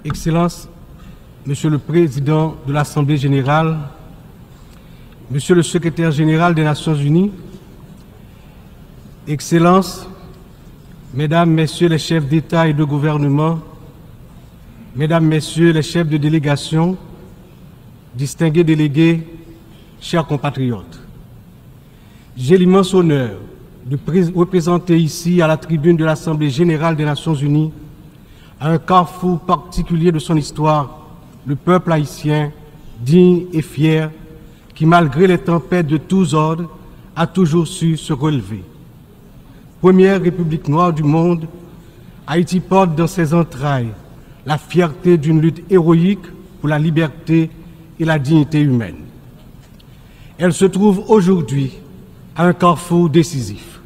Excellences, Monsieur le Président de l'Assemblée générale, Monsieur le Secrétaire général des Nations unies, Excellences, Mesdames, Messieurs les chefs d'État et de gouvernement, Mesdames, Messieurs les chefs de délégation, distingués délégués, chers compatriotes, j'ai l'immense honneur de représenter ici à la tribune de l'Assemblée générale des Nations unies, à un carrefour particulier de son histoire, le peuple haïtien, digne et fier, qui malgré les tempêtes de tous ordres, a toujours su se relever. Première république noire du monde, Haïti porte dans ses entrailles la fierté d'une lutte héroïque pour la liberté et la dignité humaine. Elle se trouve aujourd'hui à un carrefour décisif.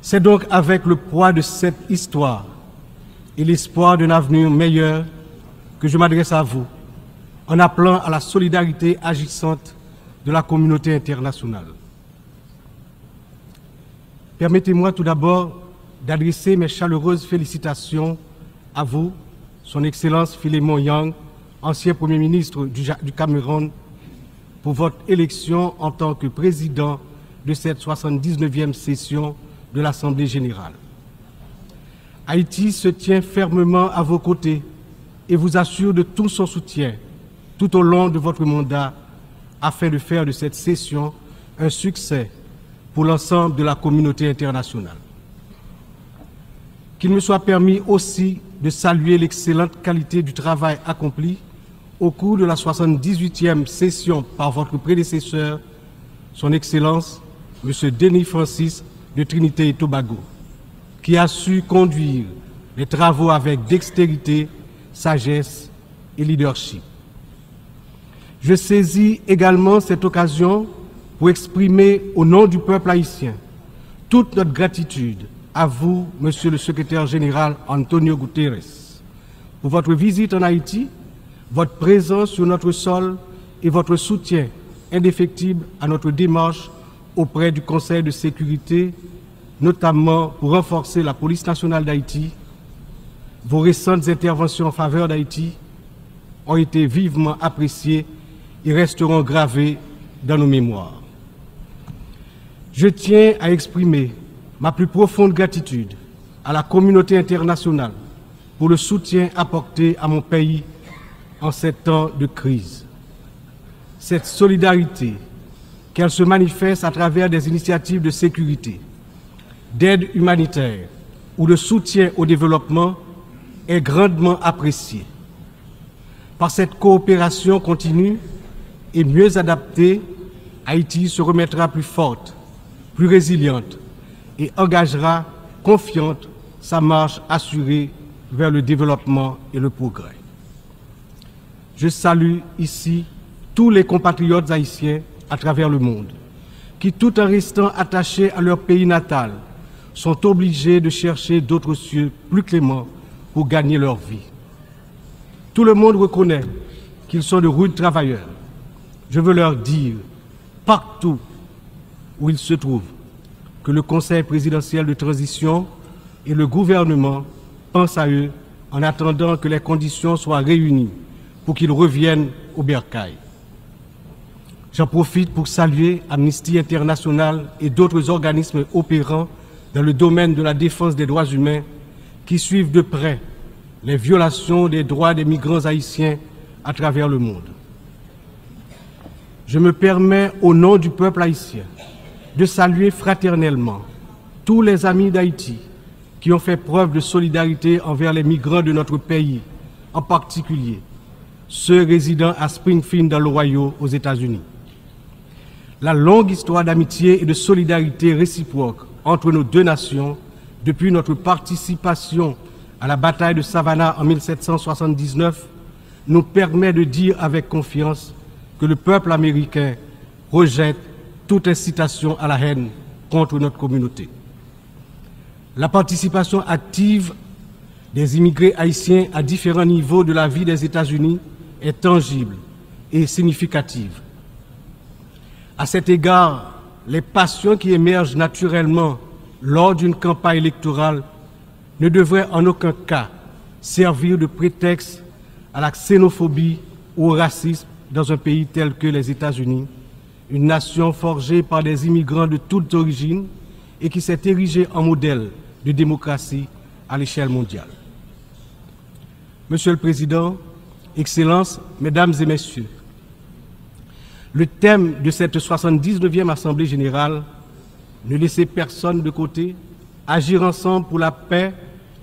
C'est donc avec le poids de cette histoire et l'espoir d'un avenir meilleur que je m'adresse à vous en appelant à la solidarité agissante de la communauté internationale. Permettez-moi tout d'abord d'adresser mes chaleureuses félicitations à vous, Son Excellence Philémon Yang, ancien Premier ministre du Cameroun, pour votre élection en tant que président de cette 79e session de l'Assemblée générale. Haïti se tient fermement à vos côtés et vous assure de tout son soutien tout au long de votre mandat afin de faire de cette session un succès pour l'ensemble de la communauté internationale. Qu'il me soit permis aussi de saluer l'excellente qualité du travail accompli au cours de la 78e session par votre prédécesseur, Son Excellence, M. Denis Francis de Trinité et Tobago, qui a su conduire les travaux avec dextérité, sagesse et leadership. Je saisis également cette occasion pour exprimer au nom du peuple haïtien toute notre gratitude à vous, Monsieur le Secrétaire général Antonio Guterres, pour votre visite en Haïti, votre présence sur notre sol et votre soutien indéfectible à notre démarche auprès du Conseil de sécurité, notamment pour renforcer la police nationale d'Haïti. Vos récentes interventions en faveur d'Haïti ont été vivement appréciées et resteront gravées dans nos mémoires. Je tiens à exprimer ma plus profonde gratitude à la communauté internationale pour le soutien apporté à mon pays en ces temps de crise. Cette solidarité, qu'elle se manifeste à travers des initiatives de sécurité, d'aide humanitaire ou de soutien au développement, est grandement appréciée. Par cette coopération continue et mieux adaptée, Haïti se remettra plus forte, plus résiliente et engagera confiante sa marche assurée vers le développement et le progrès. Je salue ici tous les compatriotes haïtiens à travers le monde, qui, tout en restant attachés à leur pays natal, sont obligés de chercher d'autres cieux plus cléments pour gagner leur vie. Tout le monde reconnaît qu'ils sont de rudes travailleurs. Je veux leur dire, partout où ils se trouvent, que le Conseil présidentiel de transition et le gouvernement pensent à eux en attendant que les conditions soient réunies pour qu'ils reviennent au bercail. J'en profite pour saluer Amnesty International et d'autres organismes opérant dans le domaine de la défense des droits humains qui suivent de près les violations des droits des migrants haïtiens à travers le monde. Je me permets, au nom du peuple haïtien, de saluer fraternellement tous les amis d'Haïti qui ont fait preuve de solidarité envers les migrants de notre pays, en particulier ceux résidant à Springfield dans l'Ohio aux États-Unis. La longue histoire d'amitié et de solidarité réciproque entre nos deux nations, depuis notre participation à la bataille de Savannah en 1779, nous permet de dire avec confiance que le peuple américain rejette toute incitation à la haine contre notre communauté. La participation active des immigrés haïtiens à différents niveaux de la vie des États-Unis est tangible et significative. À cet égard, les passions qui émergent naturellement lors d'une campagne électorale ne devraient en aucun cas servir de prétexte à la xénophobie ou au racisme dans un pays tel que les États-Unis, une nation forgée par des immigrants de toutes origines et qui s'est érigée en modèle de démocratie à l'échelle mondiale. Monsieur le Président, Excellences, Mesdames et Messieurs, le thème de cette 79e Assemblée générale, ne laisser personne de côté, agir ensemble pour la paix,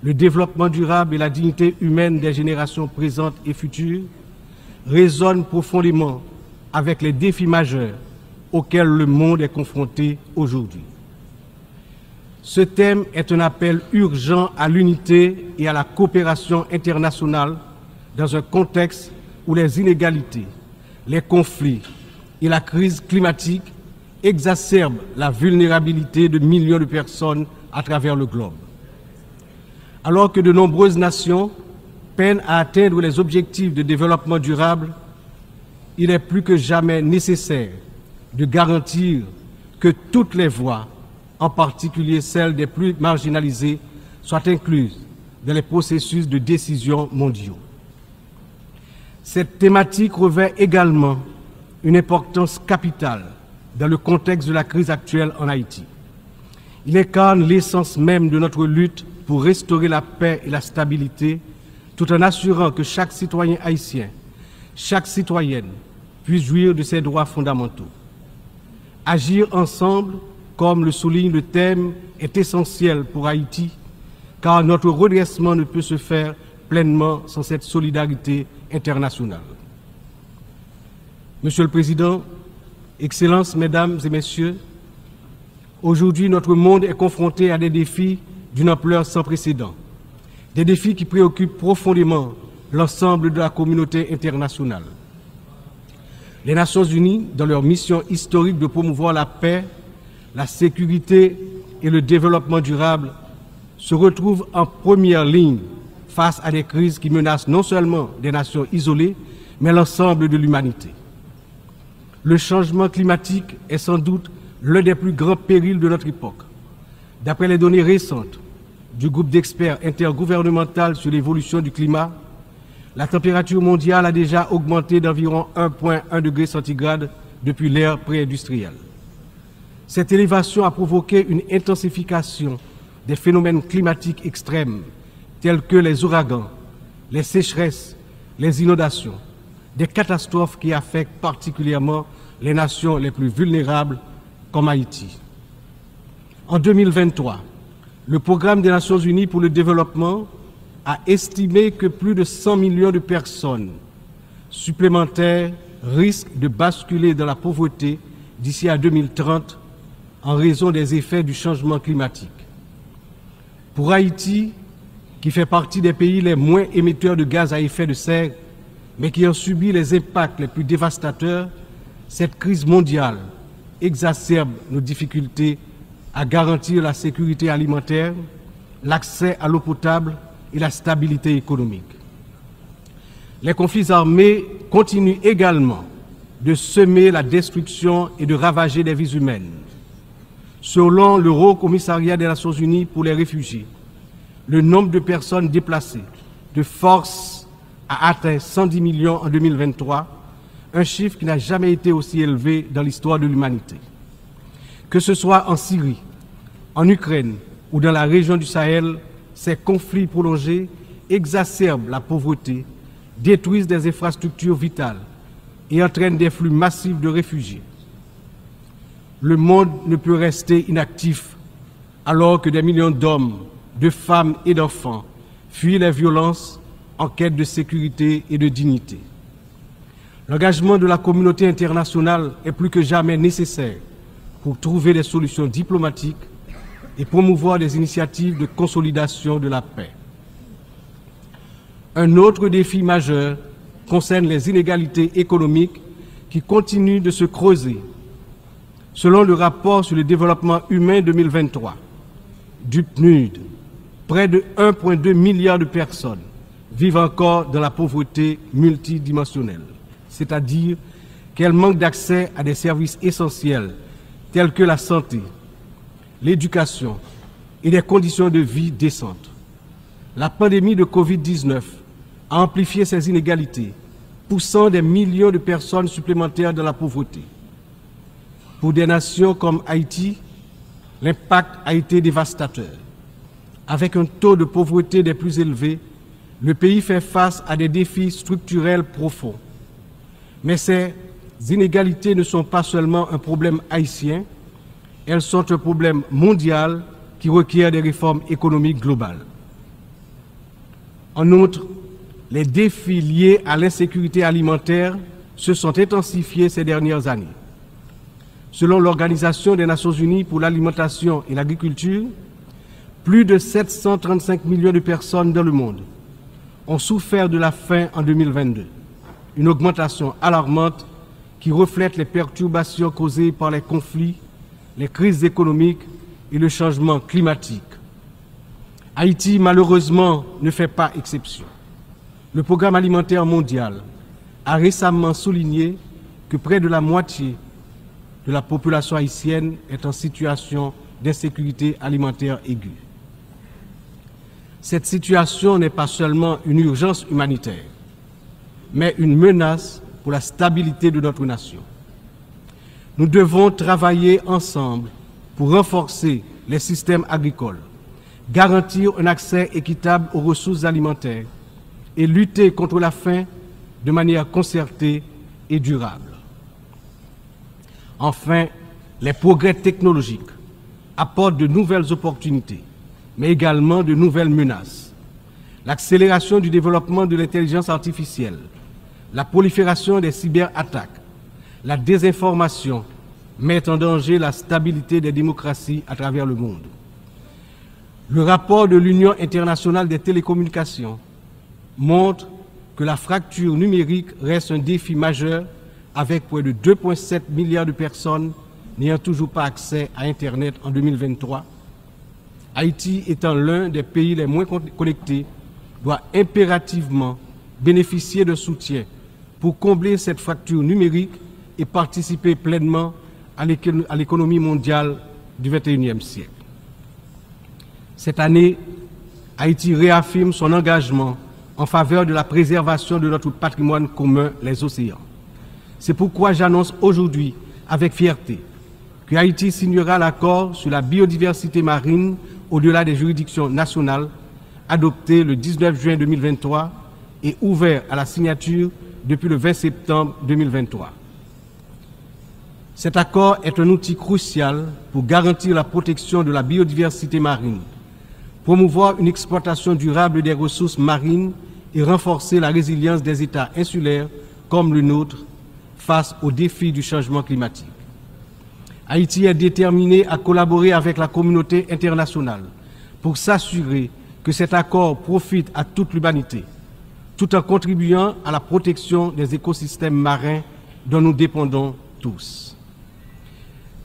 le développement durable et la dignité humaine des générations présentes et futures, résonne profondément avec les défis majeurs auxquels le monde est confronté aujourd'hui. Ce thème est un appel urgent à l'unité et à la coopération internationale dans un contexte où les inégalités, les conflits et la crise climatique exacerbent la vulnérabilité de millions de personnes à travers le globe. Alors que de nombreuses nations peinent à atteindre les objectifs de développement durable, il est plus que jamais nécessaire de garantir que toutes les voix, en particulier celles des plus marginalisées, soient incluses dans les processus de décision mondiaux. Cette thématique revêt également une importance capitale dans le contexte de la crise actuelle en Haïti. Il incarne l'essence même de notre lutte pour restaurer la paix et la stabilité, tout en assurant que chaque citoyen haïtien, chaque citoyenne puisse jouir de ses droits fondamentaux. Agir ensemble, comme le souligne le thème, est essentiel pour Haïti, car notre redressement ne peut se faire pleinement sans cette solidarité internationale. Monsieur le Président, Excellences, Mesdames et Messieurs, aujourd'hui notre monde est confronté à des défis d'une ampleur sans précédent, des défis qui préoccupent profondément l'ensemble de la communauté internationale. Les Nations Unies, dans leur mission historique de promouvoir la paix, la sécurité et le développement durable, se retrouvent en première ligne face à des crises qui menacent non seulement des nations isolées, mais l'ensemble de l'humanité. Le changement climatique est sans doute l'un des plus grands périls de notre époque. D'après les données récentes du groupe d'experts intergouvernemental sur l'évolution du climat, la température mondiale a déjà augmenté d'environ 1,1 degré centigrade depuis l'ère pré-industrielle. Cette élévation a provoqué une intensification des phénomènes climatiques extrêmes tels que les ouragans, les sécheresses, les inondations, des catastrophes qui affectent particulièrement les nations les plus vulnérables comme Haïti. En 2023, le Programme des Nations Unies pour le développement a estimé que plus de 100 millions de personnes supplémentaires risquent de basculer dans la pauvreté d'ici à 2030 en raison des effets du changement climatique. Pour Haïti, qui fait partie des pays les moins émetteurs de gaz à effet de serre, mais qui ont subi les impacts les plus dévastateurs, cette crise mondiale exacerbe nos difficultés à garantir la sécurité alimentaire, l'accès à l'eau potable et la stabilité économique. Les conflits armés continuent également de semer la destruction et de ravager des vies humaines. Selon le Haut Commissariat des Nations Unies pour les réfugiés, le nombre de personnes déplacées de force a atteint 110 millions en 2023, un chiffre qui n'a jamais été aussi élevé dans l'histoire de l'humanité. Que ce soit en Syrie, en Ukraine ou dans la région du Sahel, ces conflits prolongés exacerbent la pauvreté, détruisent des infrastructures vitales et entraînent des flux massifs de réfugiés. Le monde ne peut rester inactif alors que des millions d'hommes, de femmes et d'enfants fuient les violences en quête de sécurité et de dignité. L'engagement de la communauté internationale est plus que jamais nécessaire pour trouver des solutions diplomatiques et promouvoir des initiatives de consolidation de la paix. Un autre défi majeur concerne les inégalités économiques qui continuent de se creuser. Selon le rapport sur le développement humain 2023 du PNUD, près de 1,2 milliard de personnes vivent encore dans la pauvreté multidimensionnelle, c'est-à-dire qu'elles manquent d'accès à des services essentiels tels que la santé, l'éducation et des conditions de vie décentes. La pandémie de Covid-19 a amplifié ces inégalités, poussant des millions de personnes supplémentaires dans la pauvreté. Pour des nations comme Haïti, l'impact a été dévastateur. Avec un taux de pauvreté des plus élevés, le pays fait face à des défis structurels profonds. Mais ces inégalités ne sont pas seulement un problème haïtien, elles sont un problème mondial qui requiert des réformes économiques globales. En outre, les défis liés à l'insécurité alimentaire se sont intensifiés ces dernières années. Selon l'Organisation des Nations Unies pour l'alimentation et l'agriculture, plus de 735 millions de personnes dans le monde ont souffert de la faim en 2022, une augmentation alarmante qui reflète les perturbations causées par les conflits, les crises économiques et le changement climatique. Haïti, malheureusement, ne fait pas exception. Le Programme alimentaire mondial a récemment souligné que près de la moitié de la population haïtienne est en situation d'insécurité alimentaire aiguë. Cette situation n'est pas seulement une urgence humanitaire, mais une menace pour la stabilité de notre nation. Nous devons travailler ensemble pour renforcer les systèmes agricoles, garantir un accès équitable aux ressources alimentaires et lutter contre la faim de manière concertée et durable. Enfin, les progrès technologiques apportent de nouvelles opportunités, mais également de nouvelles menaces. L'accélération du développement de l'intelligence artificielle, la prolifération des cyberattaques, la désinformation mettent en danger la stabilité des démocraties à travers le monde. Le rapport de l'Union internationale des télécommunications montre que la fracture numérique reste un défi majeur avec près de 2,7 milliards de personnes n'ayant toujours pas accès à Internet en 2023. Haïti étant l'un des pays les moins connectés, doit impérativement bénéficier de soutien pour combler cette fracture numérique et participer pleinement à l'économie mondiale du XXIe siècle. Cette année, Haïti réaffirme son engagement en faveur de la préservation de notre patrimoine commun, les océans. C'est pourquoi j'annonce aujourd'hui avec fierté que Haïti signera l'accord sur la biodiversité marine au-delà des juridictions nationales, adopté le 19 juin 2023 et ouvert à la signature depuis le 20 septembre 2023. Cet accord est un outil crucial pour garantir la protection de la biodiversité marine, promouvoir une exploitation durable des ressources marines et renforcer la résilience des États insulaires comme le nôtre face aux défis du changement climatique. Haïti est déterminé à collaborer avec la communauté internationale pour s'assurer que cet accord profite à toute l'humanité, tout en contribuant à la protection des écosystèmes marins dont nous dépendons tous.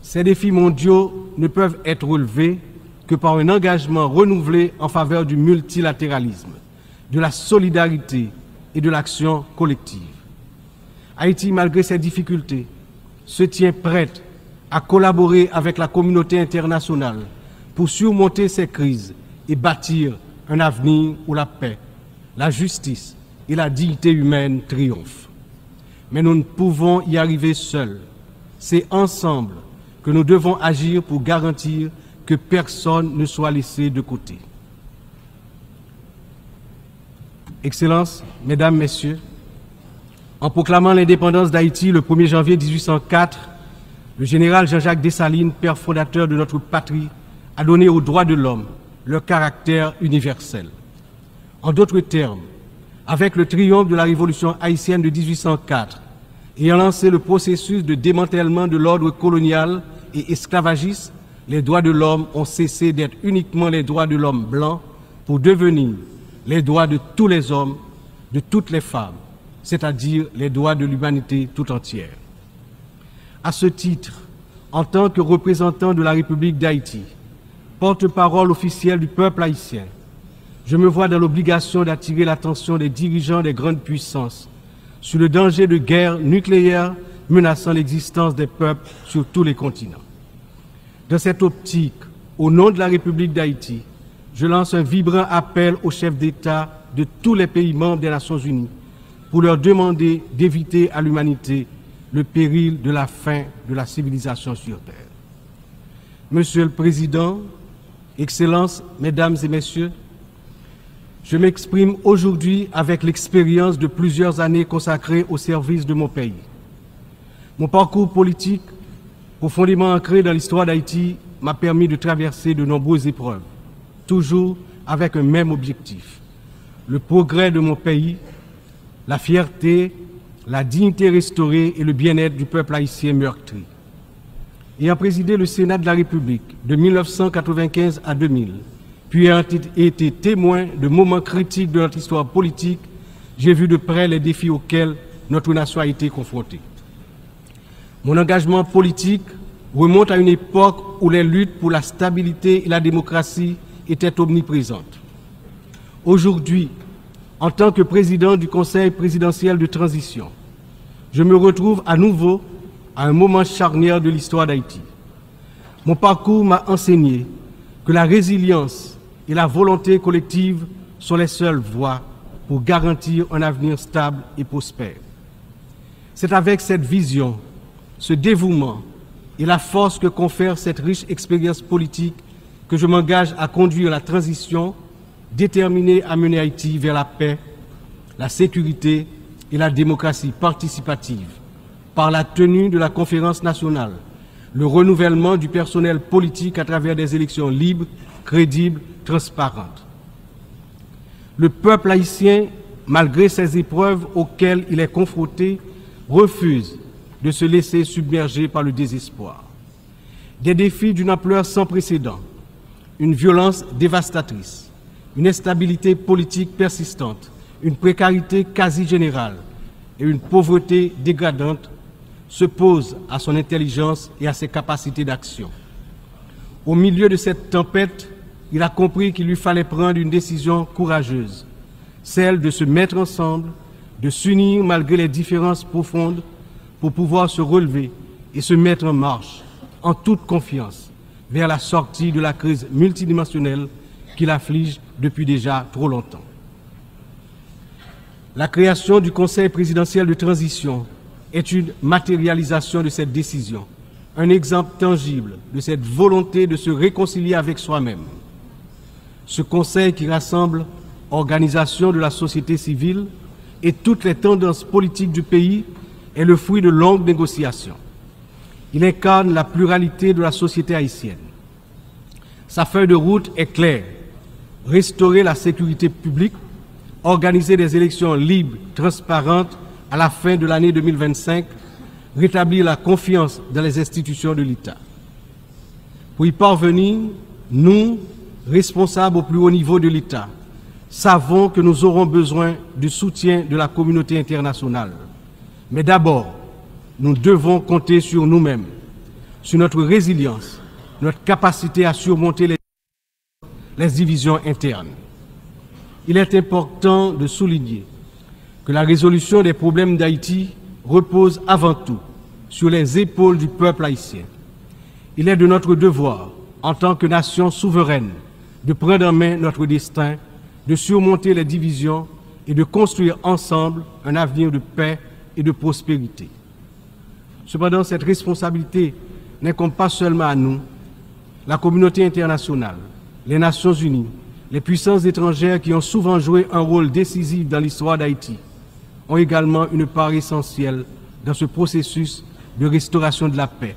Ces défis mondiaux ne peuvent être relevés que par un engagement renouvelé en faveur du multilatéralisme, de la solidarité et de l'action collective. Haïti, malgré ses difficultés, se tient prête à collaborer avec la communauté internationale pour surmonter ces crises et bâtir un avenir où la paix, la justice et la dignité humaine triomphent. Mais nous ne pouvons y arriver seuls. C'est ensemble que nous devons agir pour garantir que personne ne soit laissé de côté. Excellences, Mesdames, Messieurs, en proclamant l'indépendance d'Haïti le 1er janvier 1804, le général Jean-Jacques Dessalines, père fondateur de notre patrie, a donné aux droits de l'homme leur caractère universel. En d'autres termes, avec le triomphe de la révolution haïtienne de 1804, ayant lancé le processus de démantèlement de l'ordre colonial et esclavagiste, les droits de l'homme ont cessé d'être uniquement les droits de l'homme blanc pour devenir les droits de tous les hommes, de toutes les femmes, c'est-à-dire les droits de l'humanité tout entière. À ce titre, en tant que représentant de la République d'Haïti, porte-parole officielle du peuple haïtien, je me vois dans l'obligation d'attirer l'attention des dirigeants des grandes puissances sur le danger de guerre nucléaire menaçant l'existence des peuples sur tous les continents. Dans cette optique, au nom de la République d'Haïti, je lance un vibrant appel aux chefs d'État de tous les pays membres des Nations Unies pour leur demander d'éviter à l'humanité le péril de la fin de la civilisation sur Terre. Monsieur le Président, Excellences, Mesdames et Messieurs, je m'exprime aujourd'hui avec l'expérience de plusieurs années consacrées au service de mon pays. Mon parcours politique, profondément ancré dans l'histoire d'Haïti, m'a permis de traverser de nombreuses épreuves, toujours avec un même objectif: le progrès de mon pays, la fierté, la dignité restaurée et le bien-être du peuple haïtien meurtri. Ayant présidé le Sénat de la République de 1995 à 2000, puis ayant été témoin de moments critiques de notre histoire politique, j'ai vu de près les défis auxquels notre nation a été confrontée. Mon engagement politique remonte à une époque où les luttes pour la stabilité et la démocratie étaient omniprésentes. Aujourd'hui, en tant que président du Conseil présidentiel de transition, je me retrouve à nouveau à un moment charnière de l'histoire d'Haïti. Mon parcours m'a enseigné que la résilience et la volonté collective sont les seules voies pour garantir un avenir stable et prospère. C'est avec cette vision, ce dévouement et la force que confère cette riche expérience politique que je m'engage à conduire la transition, déterminée à mener Haïti vers la paix, la sécurité et la démocratie participative, par la tenue de la conférence nationale, le renouvellement du personnel politique à travers des élections libres, crédibles, transparentes. Le peuple haïtien, malgré ces épreuves auxquelles il est confronté, refuse de se laisser submerger par le désespoir. Des défis d'une ampleur sans précédent, une violence dévastatrice, une instabilité politique persistante, une précarité quasi générale et une pauvreté dégradante se posent à son intelligence et à ses capacités d'action. Au milieu de cette tempête, il a compris qu'il lui fallait prendre une décision courageuse, celle de se mettre ensemble, de s'unir malgré les différences profondes pour pouvoir se relever et se mettre en marche, en toute confiance, vers la sortie de la crise multidimensionnelle qui l'afflige depuis déjà trop longtemps. La création du Conseil présidentiel de transition est une matérialisation de cette décision, un exemple tangible de cette volonté de se réconcilier avec soi-même. Ce Conseil qui rassemble organisations de la société civile et toutes les tendances politiques du pays est le fruit de longues négociations. Il incarne la pluralité de la société haïtienne. Sa feuille de route est claire: restaurer la sécurité publique, organiser des élections libres, transparentes à la fin de l'année 2025, rétablir la confiance dans les institutions de l'État. Pour y parvenir, nous, responsables au plus haut niveau de l'État, savons que nous aurons besoin du soutien de la communauté internationale. Mais d'abord, nous devons compter sur nous-mêmes, sur notre résilience, notre capacité à surmonter les divisions internes. Il est important de souligner que la résolution des problèmes d'Haïti repose avant tout sur les épaules du peuple haïtien. Il est de notre devoir, en tant que nation souveraine, de prendre en main notre destin, de surmonter les divisions et de construire ensemble un avenir de paix et de prospérité. Cependant, cette responsabilité n'incombe pas seulement à nous. La communauté internationale, les Nations Unies, les puissances étrangères qui ont souvent joué un rôle décisif dans l'histoire d'Haïti ont également une part essentielle dans ce processus de restauration de la paix,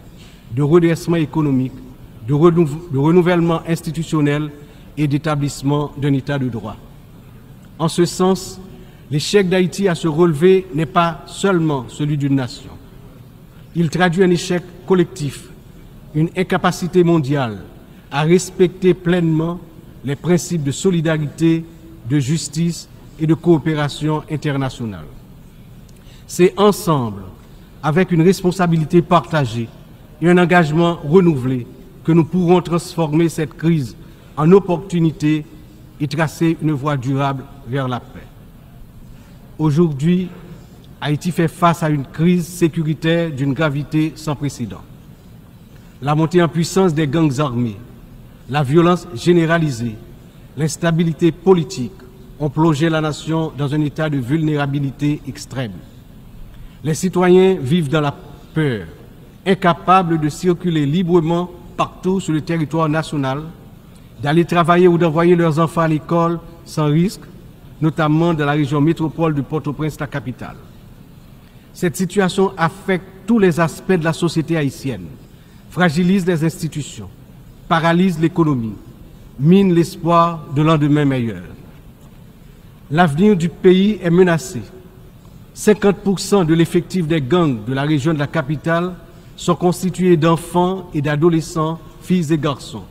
de redressement économique, de renouvellement institutionnel et d'établissement d'un État de droit. En ce sens, l'échec d'Haïti à se relever n'est pas seulement celui d'une nation. Il traduit un échec collectif, une incapacité mondiale à respecter pleinement les principes de solidarité, de justice et de coopération internationale. C'est ensemble, avec une responsabilité partagée et un engagement renouvelé, que nous pourrons transformer cette crise en opportunité et tracer une voie durable vers la paix. Aujourd'hui, Haïti fait face à une crise sécuritaire d'une gravité sans précédent. La montée en puissance des gangs armés, la violence généralisée, l'instabilité politique, ont plongé la nation dans un état de vulnérabilité extrême. Les citoyens vivent dans la peur, incapables de circuler librement partout sur le territoire national, d'aller travailler ou d'envoyer leurs enfants à l'école sans risque, notamment dans la région métropole de Port-au-Prince, la capitale. Cette situation affecte tous les aspects de la société haïtienne, fragilise les institutions, paralyse l'économie, mine l'espoir de lendemain meilleur. L'avenir du pays est menacé. 50% de l'effectif des gangs de la région de la capitale sont constitués d'enfants et d'adolescents, filles et garçons.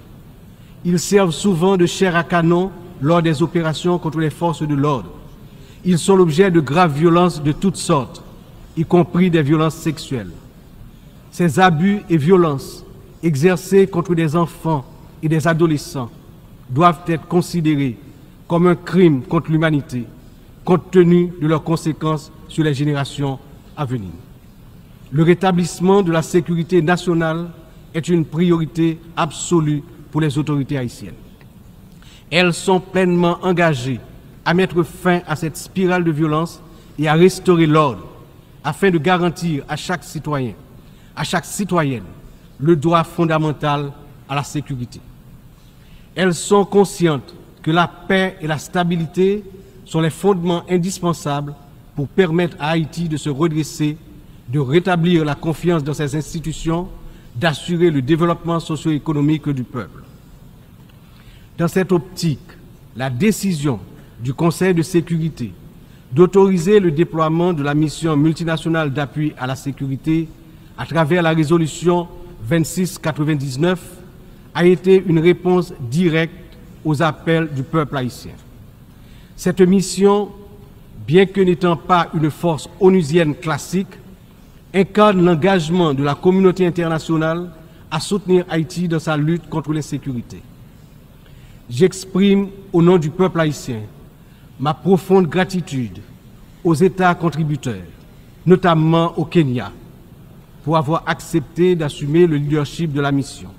Ils servent souvent de chair à canon lors des opérations contre les forces de l'ordre. Ils sont l'objet de graves violences de toutes sortes, y compris des violences sexuelles. Ces abus et violences exercés contre des enfants et des adolescents doivent être considérés comme un crime contre l'humanité, compte tenu de leurs conséquences sur les générations à venir. Le rétablissement de la sécurité nationale est une priorité absolue pour les autorités haïtiennes. Elles sont pleinement engagées à mettre fin à cette spirale de violence et à restaurer l'ordre afin de garantir à chaque citoyen, à chaque citoyenne, le droit fondamental à la sécurité. Elles sont conscientes que la paix et la stabilité sont les fondements indispensables pour permettre à Haïti de se redresser, de rétablir la confiance dans ses institutions, d'assurer le développement socio-économique du peuple. Dans cette optique, la décision du Conseil de sécurité d'autoriser le déploiement de la mission multinationale d'appui à la sécurité à travers la résolution 2699 a été une réponse directe aux appels du peuple haïtien. Cette mission, bien que n'étant pas une force onusienne classique, incarne l'engagement de la communauté internationale à soutenir Haïti dans sa lutte contre l'insécurité. J'exprime au nom du peuple haïtien ma profonde gratitude aux États contributeurs, notamment au Kenya, pour avoir accepté d'assumer le leadership de la mission,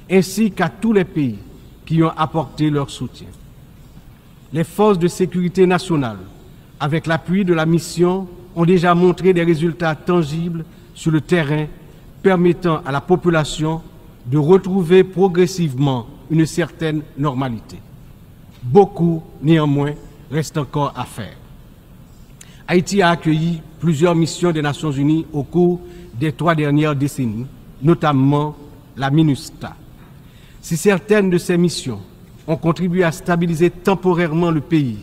ainsi qu'à tous les pays qui ont apporté leur soutien. Les forces de sécurité nationale, avec l'appui de la mission, ont déjà montré des résultats tangibles sur le terrain permettant à la population de retrouver progressivement une certaine normalité. Beaucoup, néanmoins, reste encore à faire. Haïti a accueilli plusieurs missions des Nations Unies au cours des 3 dernières décennies, notamment la MINUSTA. Si certaines de ces missions ont contribué à stabiliser temporairement le pays,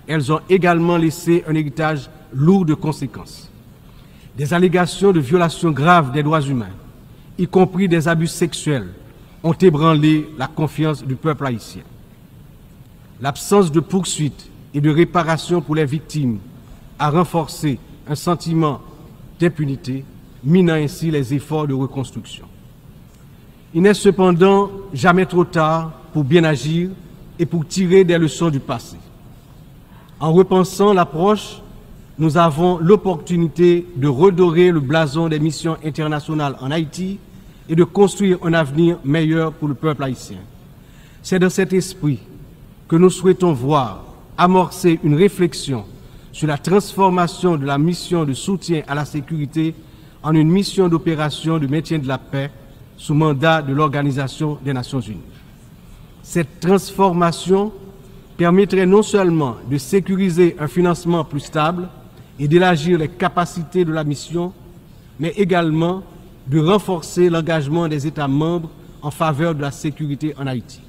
elles ont également laissé un héritage lourd de conséquences. Des allégations de violations graves des droits humains, y compris des abus sexuels, ont ébranlé la confiance du peuple haïtien. L'absence de poursuite et de réparation pour les victimes a renforcé un sentiment d'impunité, minant ainsi les efforts de reconstruction. Il n'est cependant jamais trop tard pour bien agir et pour tirer des leçons du passé. En repensant l'approche, nous avons l'opportunité de redorer le blason des missions internationales en Haïti et de construire un avenir meilleur pour le peuple haïtien. C'est dans cet esprit que nous souhaitons voir amorcer une réflexion sur la transformation de la mission de soutien à la sécurité en une mission d'opération de maintien de la paix sous mandat de l'Organisation des Nations Unies. Cette transformation permettrait non seulement de sécuriser un financement plus stable et d'élargir les capacités de la mission, mais également de renforcer l'engagement des États membres en faveur de la sécurité en Haïti.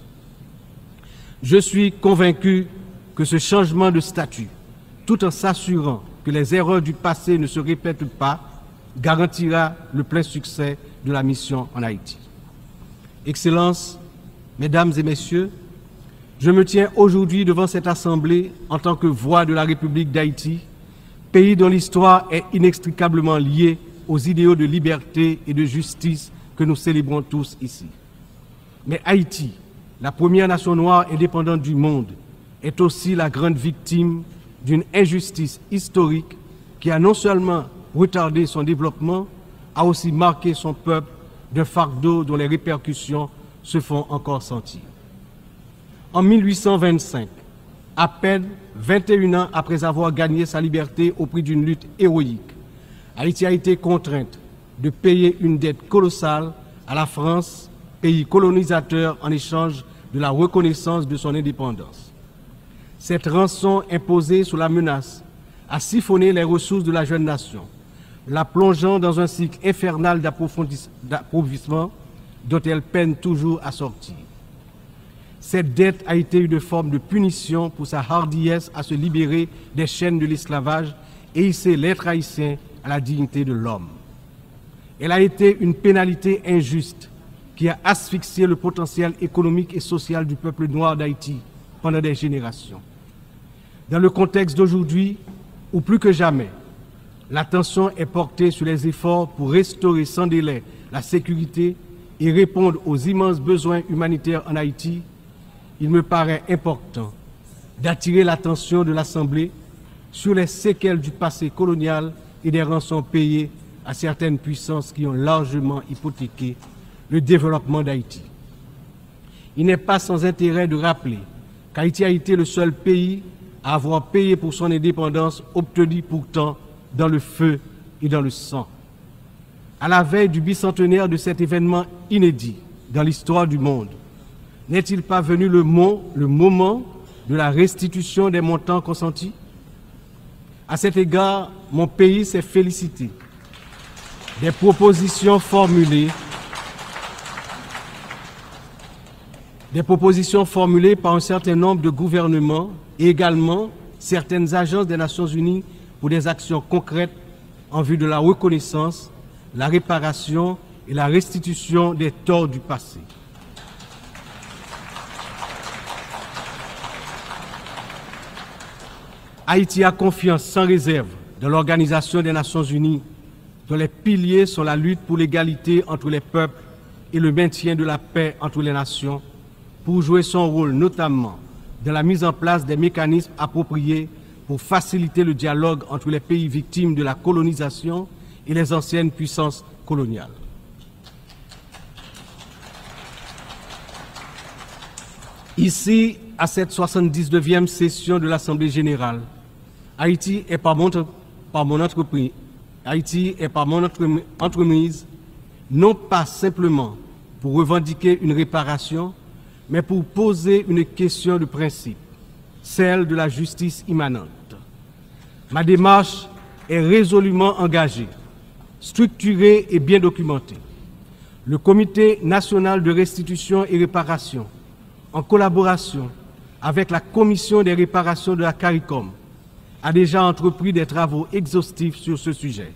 Je suis convaincu que ce changement de statut, tout en s'assurant que les erreurs du passé ne se répètent pas, garantira le plein succès de la mission en Haïti. Excellences, Mesdames et Messieurs, je me tiens aujourd'hui devant cette Assemblée en tant que voix de la République d'Haïti, pays dont l'histoire est inextricablement liée aux idéaux de liberté et de justice que nous célébrons tous ici. Mais Haïti, la première nation noire indépendante du monde, est aussi la grande victime d'une injustice historique qui a non seulement retardé son développement, a aussi marqué son peuple d'un fardeau dont les répercussions se font encore sentir. En 1825, à peine 21 ans après avoir gagné sa liberté au prix d'une lutte héroïque, Haïti a été contrainte de payer une dette colossale à la France, pays colonisateur, en échange de la reconnaissance de son indépendance. Cette rançon imposée sous la menace a siphonné les ressources de la jeune nation, la plongeant dans un cycle infernal d'appauvrissement dont elle peine toujours à sortir. Cette dette a été une forme de punition pour sa hardiesse à se libérer des chaînes de l'esclavage et hisser l'être haïtien à la dignité de l'homme. Elle a été une pénalité injuste qui a asphyxié le potentiel économique et social du peuple noir d'Haïti pendant des générations. Dans le contexte d'aujourd'hui, où plus que jamais, l'attention est portée sur les efforts pour restaurer sans délai la sécurité et répondre aux immenses besoins humanitaires en Haïti, il me paraît important d'attirer l'attention de l'Assemblée sur les séquelles du passé colonial et des rançons payées à certaines puissances qui ont largement hypothéqué le développement d'Haïti. Il n'est pas sans intérêt de rappeler qu'Haïti a été le seul pays à avoir payé pour son indépendance, obtenue pourtant dans le feu et dans le sang. À la veille du bicentenaire de cet événement inédit dans l'histoire du monde, n'est-il pas venu le moment de la restitution des montants consentis? À cet égard, mon pays s'est félicité des propositions formulées par un certain nombre de gouvernements et également certaines agences des Nations Unies pour des actions concrètes en vue de la reconnaissance, la réparation et la restitution des torts du passé. Haïti a confiance sans réserve dans l'Organisation des Nations Unies, dont les piliers sont la lutte pour l'égalité entre les peuples et le maintien de la paix entre les nations, pour jouer son rôle notamment dans la mise en place des mécanismes appropriés pour faciliter le dialogue entre les pays victimes de la colonisation et les anciennes puissances coloniales. Ici, à cette 79e session de l'Assemblée générale, Haïti est par mon entreprise, non pas simplement pour revendiquer une réparation, mais pour poser une question de principe, celle de la justice immanente. Ma démarche est résolument engagée, structurée et bien documentée. Le Comité national de restitution et réparation, en collaboration avec la Commission des réparations de la CARICOM, a déjà entrepris des travaux exhaustifs sur ce sujet.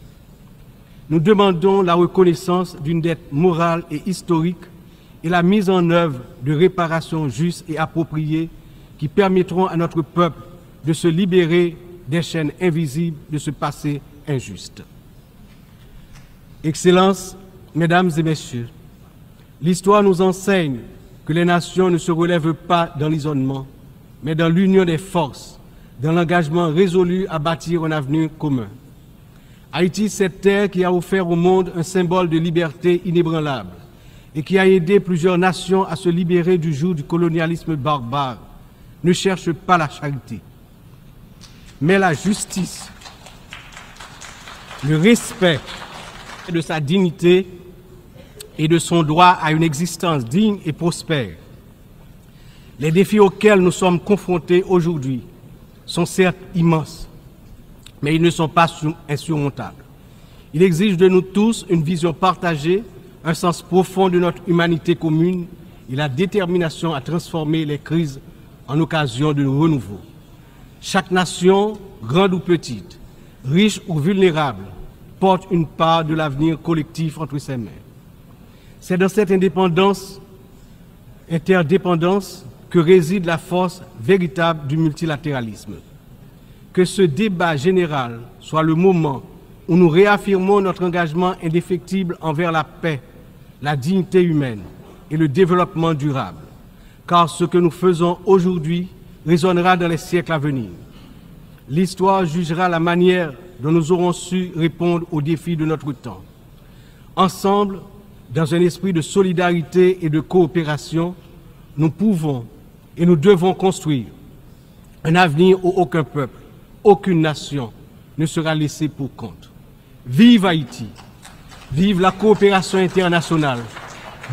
Nous demandons la reconnaissance d'une dette morale et historique et la mise en œuvre de réparations justes et appropriées qui permettront à notre peuple de se libérer des chaînes invisibles de ce passé injuste. Excellences, Mesdames et Messieurs, l'histoire nous enseigne que les nations ne se relèvent pas dans l'isolement, mais dans l'union des forces, dans l'engagement résolu à bâtir un avenir commun. Haïti, cette terre qui a offert au monde un symbole de liberté inébranlable et qui a aidé plusieurs nations à se libérer du joug du colonialisme barbare, ne cherche pas la charité, mais la justice, le respect de sa dignité et de son droit à une existence digne et prospère. Les défis auxquels nous sommes confrontés aujourd'hui sont certes immenses, mais ils ne sont pas insurmontables. Il exige de nous tous une vision partagée, un sens profond de notre humanité commune et la détermination à transformer les crises en occasion de renouveau. Chaque nation, grande ou petite, riche ou vulnérable, porte une part de l'avenir collectif entre ses mains. C'est dans cette interdépendance que réside la force véritable du multilatéralisme. Que ce débat général soit le moment où nous réaffirmons notre engagement indéfectible envers la paix, la dignité humaine et le développement durable, car ce que nous faisons aujourd'hui résonnera dans les siècles à venir. L'histoire jugera la manière dont nous aurons su répondre aux défis de notre temps. Ensemble, dans un esprit de solidarité et de coopération, nous pouvons et nous devons construire un avenir où aucun peuple, aucune nation ne sera laissé pour compte. Vive Haïti, vive la coopération internationale.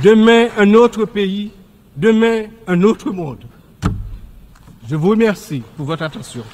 Demain, un autre pays, demain, un autre monde. Je vous remercie pour votre attention.